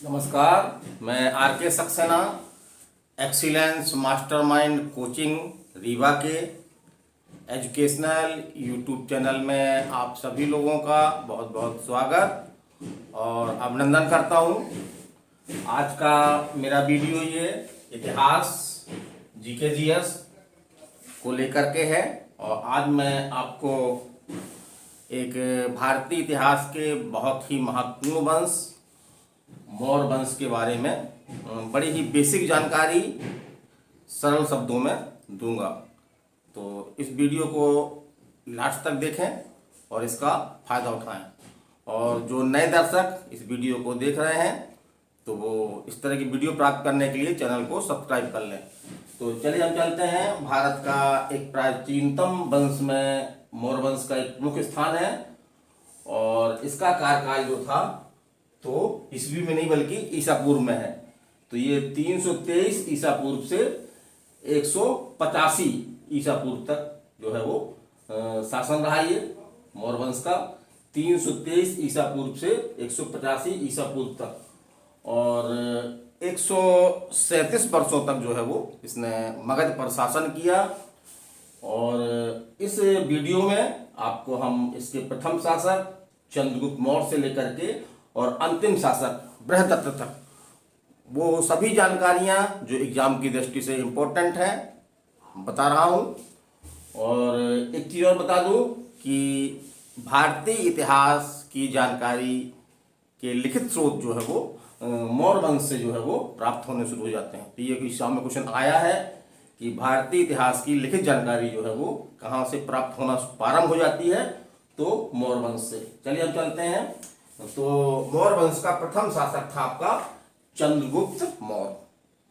नमस्कार, मैं आर के Saxena excellence mastermind coaching Rewa के एजुकेशनल यूट्यूब चैनल में आप सभी लोगों का बहुत बहुत स्वागत और अभिनंदन करता हूं। आज का मेरा वीडियो ये इतिहास जीके जीएस को लेकर के है और आज मैं आपको एक भारतीय इतिहास के बहुत ही महत्वपूर्ण वंश मौर्य वंश के बारे में बड़ी ही बेसिक जानकारी सरल शब्दों में दूंगा। तो इस वीडियो को लास्ट तक देखें और इसका फायदा उठाएं। और जो नए दर्शक इस वीडियो को देख रहे हैं तो वो इस तरह की वीडियो प्राप्त करने के लिए चैनल को सब्सक्राइब कर लें। तो चलिए हम चलते हैं। भारत का एक प्राचीनतम वंश में मौर्य वंश का एक मुख्य स्थान है और इसका कार्यकाल जो था तो ईस्वी में नहीं बल्कि ईसा पूर्व में है। तो ये 323 ईसा पूर्व से 185 ईसा पूर्व तक जो है वो शासन रहा ये मौर्य वंश का। 323 ईसा पूर्व से 185 ईसा पूर्व तक और 137 वर्षों तक जो है वो इसने मगध पर शासन किया। और इस वीडियो में आपको हम इसके प्रथम शासक चंद्रगुप्त मौर्य से लेकर के और अंतिम शासक बृहदत्त तक वो सभी जानकारियां जो एग्जाम की दृष्टि से इम्पोर्टेंट है बता रहा हूं। और एक चीज़ और बता दूं कि भारतीय इतिहास की जानकारी के लिखित स्रोत जो है वो मौर्य वंश से जो है वो प्राप्त होने शुरू हो जाते हैं। तो ये एग्जाम में क्वेश्चन आया है कि भारतीय इतिहास की लिखित जानकारी जो है वो कहाँ से प्राप्त होना प्रारंभ हो जाती है, तो मौर्य वंश से। चलिए हम चलते हैं। तो मौर्य वंश का प्रथम शासक था आपका चंद्रगुप्त मौर्य,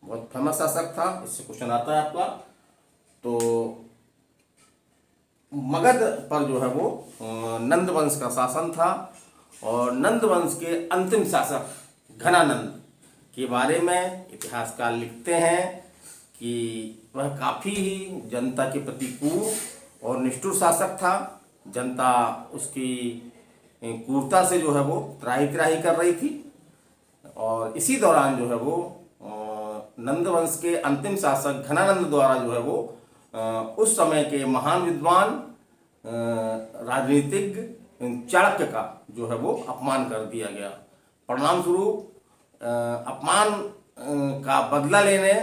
बहुत फेमस शासक था, इससे क्वेश्चन आता है आपका। तो मगध पर जो है वो नंद वंश का शासन था और नंद वंश के अंतिम शासक घनानंद के बारे में इतिहासकार लिखते हैं कि वह काफी ही जनता के प्रति क्रूर और निष्ठुर शासक था। जनता उसकी क्रूरता से जो है वो त्राही त्राही कर रही थी। और इसी दौरान जो है वो नंद वंश के अंतिम शासक घनानंद द्वारा जो है वो उस समय के महान विद्वान राजनीतिज्ञ चाणक्य का जो है वो अपमान कर दिया गया। परिणाम स्वरूप अपमान का बदला लेने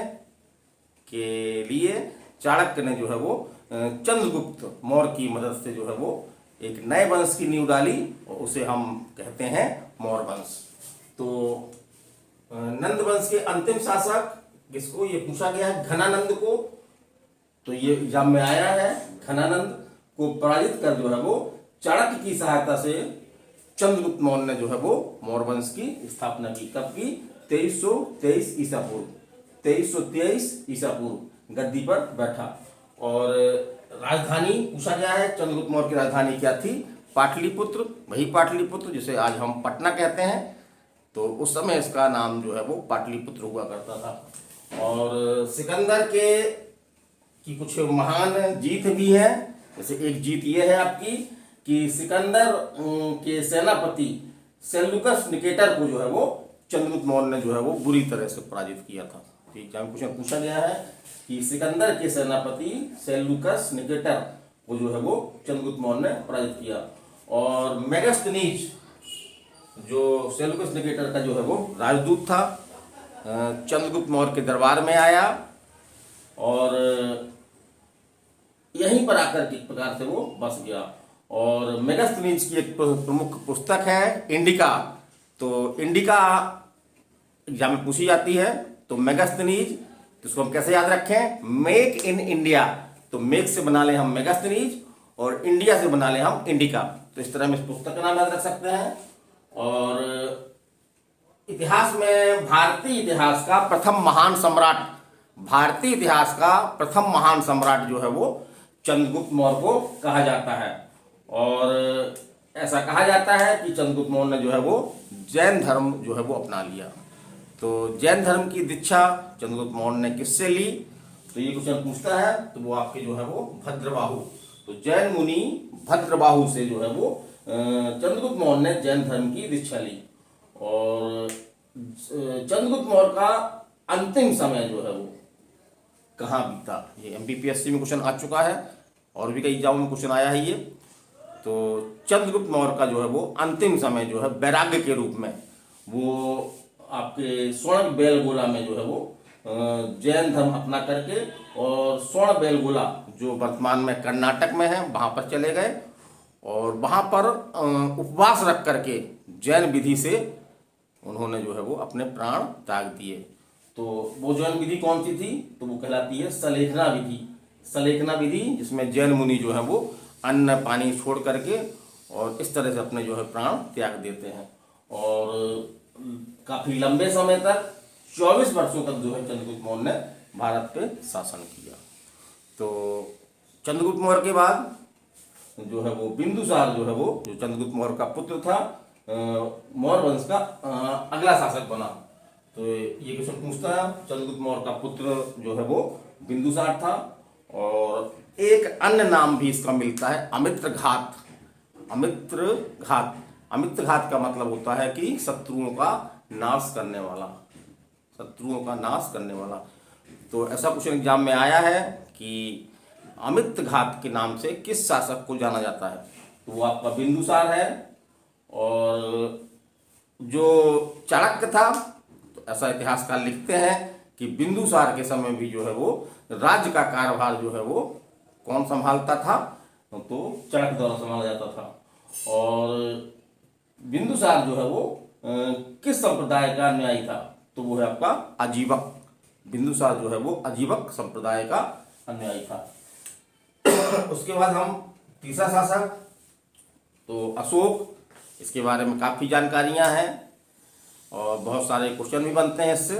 के लिए चाणक्य ने जो है वो चंद्रगुप्त मौर्य की मदद से जो है वो एक नए वंश की नींव डाली और उसे हम कहते हैं मौर्य वंश। तो नंद वंश के अंतिम शासक किसको ये पूछा गया है, घनानंद को। तो ये एग्जाम में आया है। घनानंद को पराजित कर जो है वो चाणक्य की सहायता से चंद्रगुप्त मौर्य ने जो है वो मौर्य वंश की स्थापना की। कब की? 2323 ईसा पूर्व। 2323 ईसा पूर्व गद्दी पर बैठा। और राजधानी पूछा गया है, चंद्रगुप्त मौर्य की राजधानी क्या थी? पाटलिपुत्र, वही पाटलिपुत्र जिसे आज हम पटना कहते हैं। तो उस समय इसका नाम जो है वो पाटलिपुत्र हुआ करता था। और सिकंदर के की कुछ महान जीत भी है। जैसे एक जीत ये है आपकी कि सिकंदर के सेनापति सेल्यूकस निकेटर को जो है वो चंद्रगुप्त मौर्य ने जो है वो बुरी तरह से पराजित किया था। एग्जाम क्वेश्चन पूछा गया है कि सिकंदर के सेनापति सेल्यूकस निकेटर को जो है वो चंद्रगुप्त मौर्य ने पराजित किया। और मेगास्थनीज जो सेल्यूकस निकेटर का जो है वो राजदूत था, चंद्रगुप्त मौर्य के दरबार में आया और यहीं पर आकर के प्रकार से वो बस गया। और मेगास्थनीज की एक प्रमुख पुस्तक है इंडिका। तो इंडिका एग्जाम में पूछी जाती है। तो मेगास्थनीज, तो इसको हम कैसे याद रखें? Make in India. तो मेक से बना ले हम मेगास्थनीज और इंडिया से बना ले हम इंडिका। तो इस तरह हम इस पुस्तक का नाम याद रख सकते हैं। और इतिहास में भारतीय इतिहास का प्रथम महान सम्राट, भारतीय इतिहास का प्रथम महान सम्राट जो है वो चंद्रगुप्त मौर्य को कहा जाता है। और ऐसा कहा जाता है कि चंद्रगुप्त मौर्य ने जो है वो जैन धर्म जो है वो अपना लिया। तो जैन धर्म की दीक्षा चंद्रगुप्त मौर्य ने किससे ली? तो ये क्वेश्चन पूछता है तो वो आपके जो है वो भद्रबाहु, तो जैन मुनि भद्रबाहु से जो है वो चंद्रगुप्त मौर्य ने जैन धर्म की दीक्षा ली। और चंद्रगुप्त मौर्य का अंतिम समय जो है वो कहाँ बीता। ये एमपीपीएससी में क्वेश्चन आ चुका है और भी कई एग्जामों में क्वेश्चन आया है ये। तो चंद्रगुप्त मौर्य का जो है वो अंतिम समय जो है वैराग्य के रूप में वो आपके स्वर्ण बेलगोला में जो है वो जैन धर्म अपना करके और स्वर्ण बेलगोला जो वर्तमान में कर्नाटक में है वहाँ पर चले गए और वहाँ पर उपवास रख करके जैन विधि से उन्होंने जो है वो अपने प्राण त्याग दिए। तो वो जैन विधि कौन सी थी, तो वो कहलाती है सलेखना विधि। सलेखना विधि जिसमें जैन मुनि जो है वो अन्न पानी छोड़ करके और इस तरह से अपने जो है प्राण त्याग देते हैं और काफी लंबे समय तक 24 वर्षों तक जो है चंद्रगुप्त मौर्य ने भारत पे शासन किया। तो चंद्रगुप्त मौर्य के बाद जो है वो बिंदुसार जो है वो जो चंद्रगुप्त मौर्य का पुत्र था मौर्य वंश का अगला शासक बना। तो ये क्वेश्चन पूछता है, चंद्रगुप्त मौर्य का पुत्र जो है वो बिंदुसार था और एक अन्य नाम भी इसका मिलता है अमित्रघात। अमित्रघात, अमित्रघात का मतलब होता है कि शत्रुओं का नाश करने वाला, शत्रुओं का नाश करने वाला। तो ऐसा क्वेश्चन एग्जाम में आया है कि अमित्रघात के नाम से किस शासक को जाना जाता है, तो वो आपका बिंदुसार है। और जो चाणक्य था, तो ऐसा इतिहासकार लिखते हैं कि बिंदुसार के समय भी जो है वो राज्य का कार्यभार जो है वो कौन संभालता था, तो चाणक्य द्वारा संभाला जाता था। और बिंदुसार जो है वो किस संप्रदाय का अनुयायी था, तो वो है आपका अजीवक। बिंदुसार जो है वो अजीवक संप्रदाय का अनुयायी था। उसके बाद हम तीसरा शासक तो अशोक, इसके बारे में काफ़ी जानकारियां हैं और बहुत सारे क्वेश्चन भी बनते हैं इससे।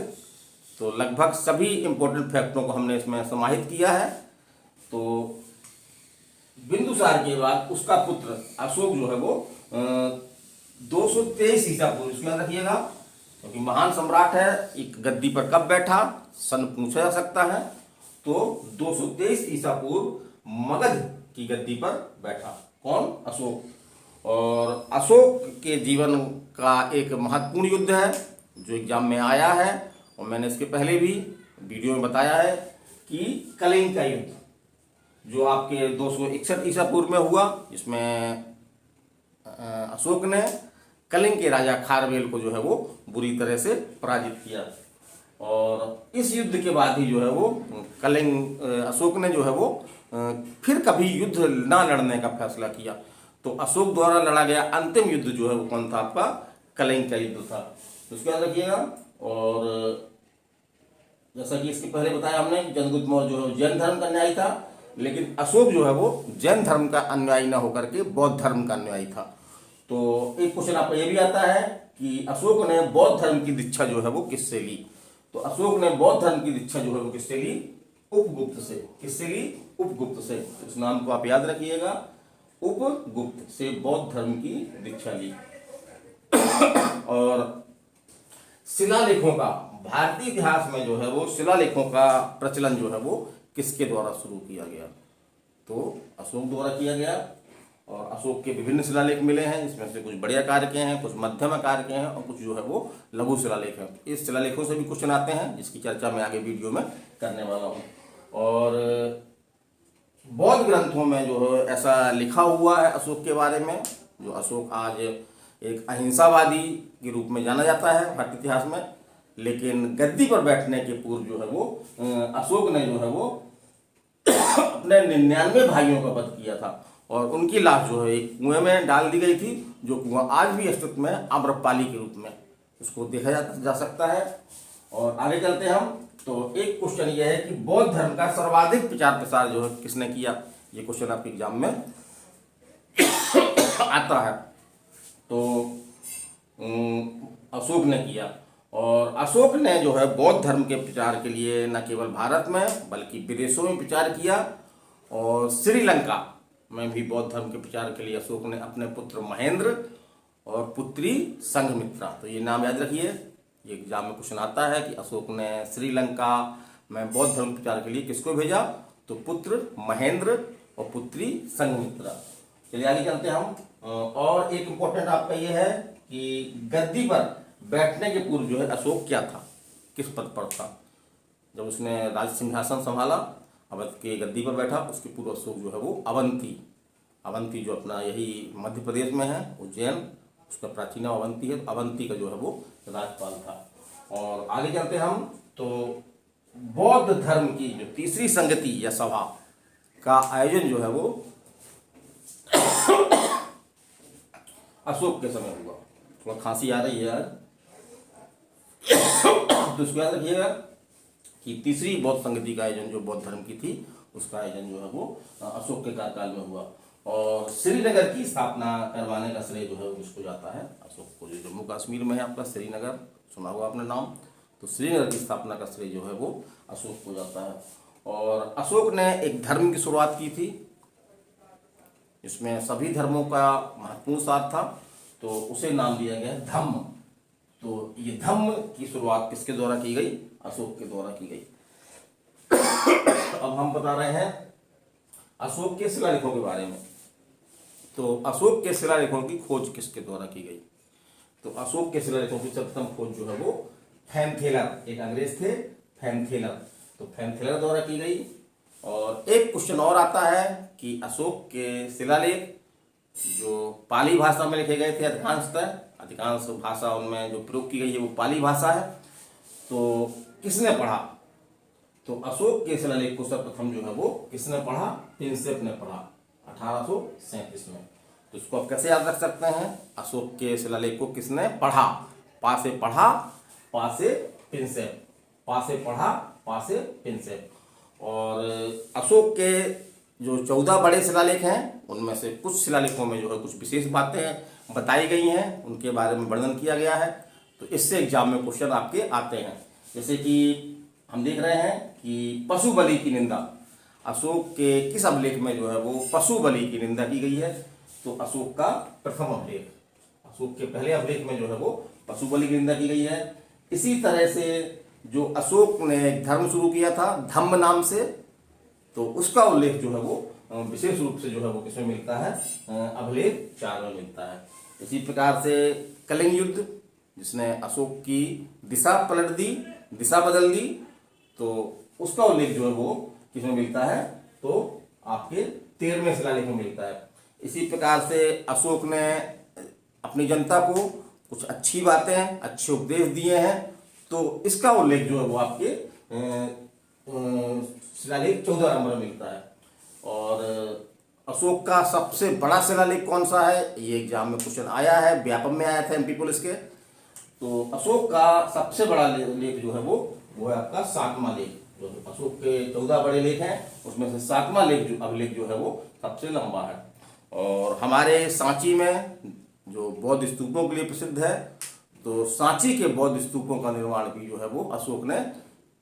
तो लगभग सभी इंपॉर्टेंट फैक्टों को हमने इसमें समाहित किया है। तो बिंदुसार के बाद उसका पुत्र अशोक जो है वो 223 ईसा पूर्व, इसको याद रखिएगा क्योंकि महान सम्राट है। एक गद्दी पर कब बैठा सन पूछा जा सकता है। तो 223 ईसा पूर्व मगध की गद्दी पर बैठा कौन, अशोक। और अशोक के जीवन का एक महत्वपूर्ण युद्ध है जो एग्जाम में आया है और मैंने इसके पहले भी वीडियो में बताया है कि कलिंग का युद्ध जो आपके 261 ईसा पूर्व में हुआ, जिसमें अशोक ने कलिंग के राजा खारवेल को जो है वो बुरी तरह से पराजित किया। और इस युद्ध के बाद ही जो है वो कलिंग अशोक ने जो है वो फिर कभी युद्ध ना लड़ने का फैसला किया। तो अशोक द्वारा लड़ा गया अंतिम युद्ध जो है वो कौन था, आपका कलिंग का युद्ध था। तो इसको याद रखिएगा। और जैसा कि इसके पहले बताया हमने कि चंद्रगुप्त मौर्य जो है जैन धर्म का अनुयायी था, लेकिन अशोक जो है वो जैन धर्म का अनुयायी न होकर के बौद्ध धर्म का अनुयायी था। तो एक क्वेश्चन आपका ये भी आता है कि अशोक ने बौद्ध धर्म की दीक्षा जो है वो किससे ली। तो अशोक ने बौद्ध धर्म की दीक्षा जो है वो किससे ली, उपगुप्त से। किससे ली, उपगुप्त से। इस नाम को आप याद रखिएगा, उपगुप्त से बौद्ध धर्म की दीक्षा ली। और शिलालेखों का, भारतीय इतिहास में जो है वो शिलालेखों का प्रचलन जो है वो किसके द्वारा शुरू किया गया, तो अशोक द्वारा किया गया। और अशोक के विभिन्न शिलालेख मिले हैं, जिसमें से कुछ बड़े आकार के हैं, कुछ मध्यम आकार के हैं और कुछ जो है वो लघु शिलालेख हैं। इस शिलालेखों से भी क्वेश्चन आते हैं जिसकी चर्चा मैं आगे वीडियो में करने वाला हूँ। और बौद्ध ग्रंथों में जो है ऐसा लिखा हुआ है अशोक के बारे में, जो अशोक आज एक अहिंसावादी के रूप में जाना जाता है भारतीय इतिहास में। लेकिन गद्दी पर बैठने के पूर्व जो है वो अशोक ने जो है वो अपने 99 भाइयों का वध किया था और उनकी लाश जो है एक कुएं में डाल दी गई थी, जो कुआं आज भी अस्तित्व में आम्रपाली के रूप में उसको देखा जा सकता है। और आगे चलते हम, तो एक क्वेश्चन यह है कि बौद्ध धर्म का सर्वाधिक प्रचार प्रसार जो है किसने किया, ये क्वेश्चन आपके एग्जाम में आता है। तो अशोक ने किया। और अशोक ने जो है बौद्ध धर्म के प्रचार के लिए न केवल भारत में बल्कि विदेशों में प्रचार किया। और श्रीलंका में भी बौद्ध धर्म के प्रचार के लिए अशोक ने अपने पुत्र महेंद्र और पुत्री संघमित्रा, तो ये नाम याद रखिए, ये एग्जाम में क्वेश्चन आता है कि अशोक ने श्रीलंका में बौद्ध धर्म प्रचार के लिए किसको भेजा, तो पुत्र महेंद्र और पुत्री संघमित्रा। चलिए आगे चलते हैं हम। और एक इम्पोर्टेंट आपका ये है कि गद्दी पर बैठने के पूर्व जो है अशोक क्या था, किस पद पर था। जब उसने राज सिंहासन संभाला, अवध के गद्दी पर बैठा, उसके पूर्व अशोक जो है वो अवंती जो अपना यही मध्य प्रदेश में है, उज्जैन, उसका प्राचीन नाम अवंती है। तो अवंती का जो है वो राज्यपाल था। और आगे चलते हम तो बौद्ध धर्म की जो तीसरी संगति या सभा का आयोजन जो है वो अशोक के समय हुआ। थोड़ा खांसी आ रही है यार, तो इसको याद रखिएगा कि तीसरी बौद्ध संगति का आयोजन जो बौद्ध धर्म की थी, उसका आयोजन जो है वो अशोक के कार्यकाल में हुआ। और श्रीनगर की स्थापना करवाने का श्रेय जो है वो किसको जाता है, अशोक को। जो जम्मू कश्मीर में है आपका श्रीनगर, सुना होगा आपने नाम, तो श्रीनगर की स्थापना का श्रेय जो है वो अशोक को जाता है। और अशोक ने एक धर्म की शुरुआत की थी, इसमें सभी धर्मों का महत्वपूर्ण साथ था, तो उसे नाम दिया गया धम्म। तो ये धम्म की शुरुआत किसके द्वारा की गई, अशोक के द्वारा की गई। अब हम बता रहे हैं अशोक के शिलालेखों के बारे में। तो अशोक के शिलालेखों की खोज किसके द्वारा की गई, तो अशोक के शिलालेखों की सर्वप्रथम खोज जो है वो फैनथेलर, एक अंग्रेज थे फैनथेलर, तो फैनथेलर द्वारा की गई। और एक क्वेश्चन और आता है कि अशोक के शिलालेख जो पाली भाषा में लिखे गए थे, अधिकांश भाषा उनमें जो प्रयोग की गई है वो पाली भाषा है, तो किसने पढ़ा। तो अशोक के शिलालेख को सर्वप्रथम जो है वो किसने पढ़ा, प्रिंसेप ने पढ़ा 1837 में। तो इसको आप कैसे याद रख सकते हैं, अशोक के शिलालेख को किसने पढ़ा, पा से पढ़ा, पा से प्रिंसेप, पा से पढ़ा, पा से प्रिंसेप। और अशोक के जो 14 बड़े शिलालेख हैं, उनमें से कुछ शिलालेखों में जो है कुछ विशेष बातें बताई गई हैं, उनके बारे में वर्णन किया गया है। तो इससे एग्जाम में क्वेश्चन आपके आते हैं। जैसे कि हम देख रहे हैं कि पशु बलि की निंदा, अशोक के किस अभिलेख में जो है वो पशु बलि की निंदा की गई है, तो अशोक का प्रथम अभिलेख, अशोक के पहले अभिलेख में जो है वो पशु बलि की निंदा की गई है। इसी तरह से जो अशोक ने एक धर्म शुरू किया था धम्म नाम से, तो उसका उल्लेख जो है वो विशेष रूप से जो है वो किसमें मिलता है, अभिलेख 4 में मिलता है। इसी प्रकार से कलिंग युद्ध, जिसने अशोक की दिशा पलट दी, दिशा बदल दी, तो उसका उल्लेख जो है वो किसमें मिलता है, तो आपके 13वें शिलालेख में मिलता है। इसी प्रकार से अशोक ने अपनी जनता को कुछ अच्छी बातें, अच्छे उपदेश दिए हैं, तो इसका उल्लेख जो है वो आपके शिलालेख 14 नंबर में मिलता है। और अशोक का सबसे बड़ा शिलालेख कौन सा है, ये एग्जाम में क्वेश्चन आया है, व्यापम में आया था एमपी पुलिस के। तो अशोक का सबसे बड़ा लेख जो है वो है आपका 7वां लेख। जो अशोक के 14 बड़े लेख हैं, उसमें से 7वां लेख जो अभिलेख जो है वो सबसे लंबा है। और हमारे सांची में जो बौद्ध स्तूपों के लिए प्रसिद्ध है, तो सांची के बौद्ध स्तूपों का निर्माण भी जो है वो अशोक ने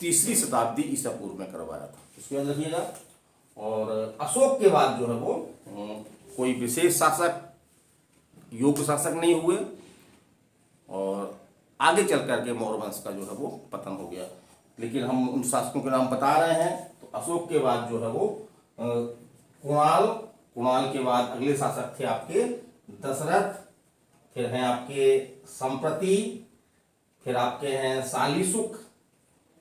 3री शताब्दी ईसा पूर्व में करवाया था, इसको याद रखिएगा। और अशोक के बाद जो है वो कोई विशेष शासक, योग्य शासक नहीं हुए, और आगे चल करके मौर्य वंश का जो है वो पतन हो गया। लेकिन हम उन शासकों के नाम बता रहे हैं। तो अशोक के बाद जो है वो कुणाल के बाद अगले शासक थे आपके दशरथ, फिर हैं आपके संप्रति, फिर आपके हैं शालीसुख,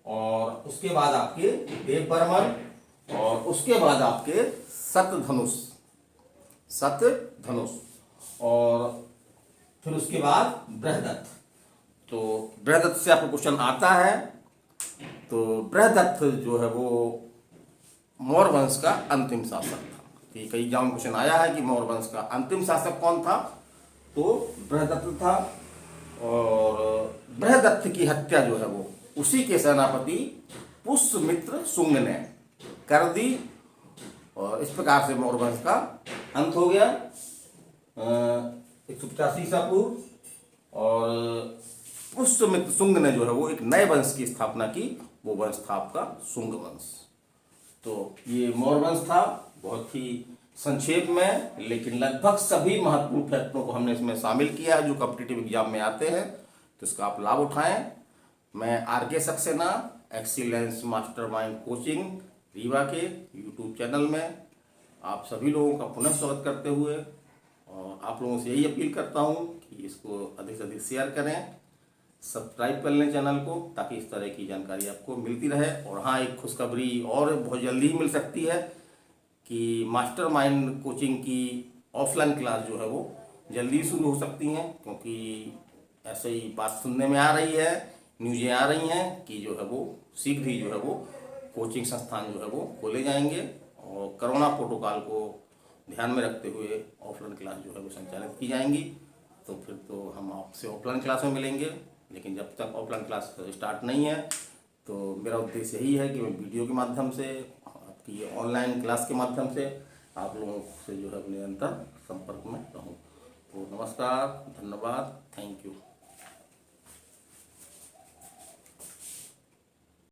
और उसके बाद आपके देववर्मन, और उसके बाद आपके शतधनुष, और फिर उसके बाद बृहदत्त। तो बृहदत्त से आपको क्वेश्चन आता है, तो बृहदत्त जो है वो मौर्य वंश का अंतिम शासक था। तो कई एग्जाम क्वेश्चन आया है कि मौर्य वंश का अंतिम शासक कौन था, तो बृहदत्त था। और बृहदत्त की हत्या जो है वो उसी के सेनापति पुष्यमित्र शुंग ने कर दी, और इस प्रकार से मौर्य वंश का अंत हो गया 185 ईसा पूर्व। और पुष्यमित्र शुंग ने जो है वो एक नए वंश की स्थापना की, वो वंश था आपका शुंग वंश। तो ये मौर्य वंश था, बहुत ही संक्षेप में, लेकिन लगभग सभी महत्वपूर्ण फैक्टरों को हमने इसमें शामिल किया है जो कॉम्पिटिटिव एग्जाम में आते हैं, तो इसका आप लाभ उठाएं। मैं RK Saxena excellence mastermind coaching Rewa के यूट्यूब चैनल में आप सभी लोगों का पुनः स्वागत करते हुए, और आप लोगों से यही अपील करता हूं कि इसको अधिक से अधिक शेयर करें, सब्सक्राइब कर लें चैनल को, ताकि इस तरह की जानकारी आपको मिलती रहे। और हाँ, एक खुशखबरी और बहुत जल्दी ही मिल सकती है कि मास्टरमाइंड कोचिंग की ऑफलाइन क्लास जो है वो जल्दी शुरू हो सकती हैं, क्योंकि ऐसे ही बात सुनने में आ रही है, न्यूज़ें आ रही हैं कि जो है वो शीघ्र ही जो है वो कोचिंग संस्थान जो है वो खोले जाएंगे और कोरोना प्रोटोकॉल को ध्यान में रखते हुए ऑफलाइन क्लास जो है वो संचालित की जाएंगी। तो फिर तो हम आपसे ऑफलाइन क्लास में मिलेंगे, लेकिन जब तक ऑफलाइन क्लास स्टार्ट नहीं है तो मेरा उद्देश्य यही है कि मैं वीडियो के माध्यम से, आपकी ऑनलाइन क्लास के माध्यम से आप लोगों से जो है निरंतर संपर्क में रहूं। तो नमस्कार, धन्यवाद, थैंक यू।